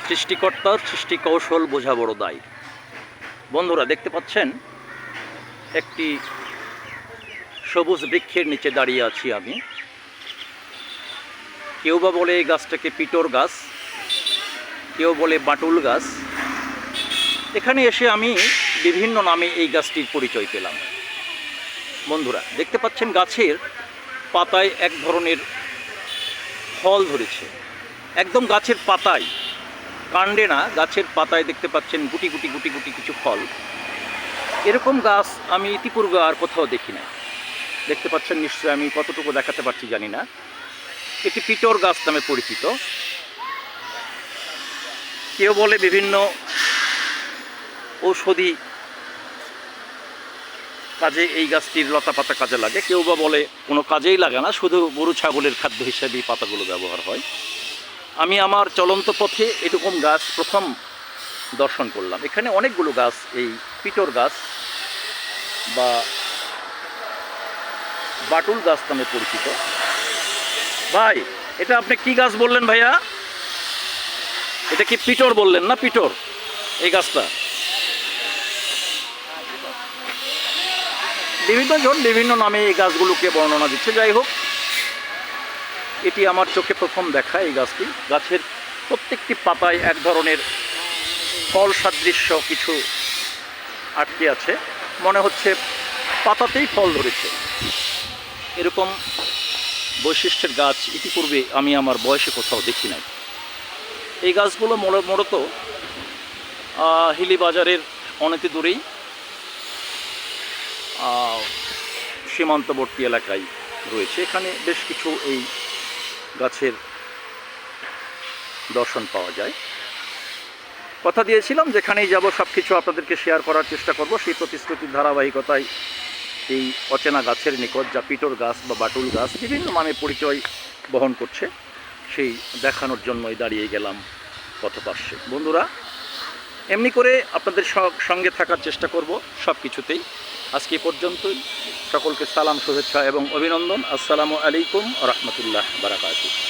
সৃষ্টিকর্তার সৃষ্টি কৌশল বোঝা বড় দায়। বন্ধুরা দেখতে পাচ্ছেন একটি সবুজ বৃক্ষের নিচে দাঁড়িয়ে আছি আমি। কেউ বা বলে এই গাছটাকে পিটোর গাছ, কেউ বলে বাটুল গাছ। এখানে এসে আমি বিভিন্ন নামে এই গাছটির পরিচয় পেলাম। বন্ধুরা দেখতে পাচ্ছেন গাছের পাতায় এক ধরনের ফল ধরেছে, একদম গাছের পাতায়, কাণ্ডে না, গাছের পাতায় দেখতে পাচ্ছেন গুটি গুটি গুটি গুটি কিছু ফল। এরকম গাছ আমি ইতিপূর্বে আর কোথাও দেখি না। দেখতে পাচ্ছেন নিশ্চয়ই, আমি কতটুকু দেখাতে পারছি জানি না। এটি পিটোর গাছ নামে পরিচিত। কেউ বলে বিভিন্ন ঔষধি কাজে এই গাছটির লতা পাতা কাজে লাগে, কেউ বা বলে কোনো কাজেই লাগে না, শুধু গরু ছাগলের খাদ্য হিসেবেই পাতাগুলো ব্যবহার হয়। আমি আমার চলন্ত পথে এরকম গাছ প্রথম দর্শন করলাম। এখানে অনেকগুলো গাছ, এই পিটোর গাছ বা বাটুল গাছ নামে পরিচিত। ভাই, এটা আপনি কি গাছ বললেন ভাইয়া? এটা কি পিটোর বললেন না পিটোর এই গাছটা? বিভিন্ন জন বিভিন্ন নামে এই গাছগুলোকে বর্ণনা দিচ্ছে। যাই হোক, এটি আমার চোখে প্রথম দেখা এই গাছটি। গাছের প্রত্যেকটি পাতায় এক ধরনের ফল সাদৃশ্য কিছু আটকে আছে, মনে হচ্ছে পাতাতেই ফল ধরেছে। এরকম বৈশিষ্ট্যের গাছ ইতিপূর্বে আমি আমার বয়সে কোথাও দেখি নাই। এই গাছগুলো মূলত হিলি বাজারের অনেক দূরেই সীমান্তবর্তী এলাকায় রয়েছে। এখানে বেশ কিছু এই গাছের দর্শন পাওয়া যায়। কথা দিয়েছিলাম যেখানেই যাব সব কিছু আপনাদেরকে শেয়ার করার চেষ্টা করব। সেই প্রতিশ্রুতির ধারাবাহিকতায় এই অচেনা গাছের নিকট, যা পিটোর গাছ বা বাটুল গাছ বিভিন্ন নামে পরিচয় বহন করছে, সেই দেখানোর জন্যই দাঁড়িয়ে গেলাম পথপার্শ্বে। বন্ধুরা, এমনি করে আপনাদের সঙ্গে থাকার চেষ্টা করব সব কিছুতেই। আজকে পর্যন্তই। সকলকে সালাম, শুভেচ্ছা এবং অভিনন্দন। আসসালামু আলাইকুম ওয়া রাহমাতুল্লাহি ওয়া বারাকাতুহু।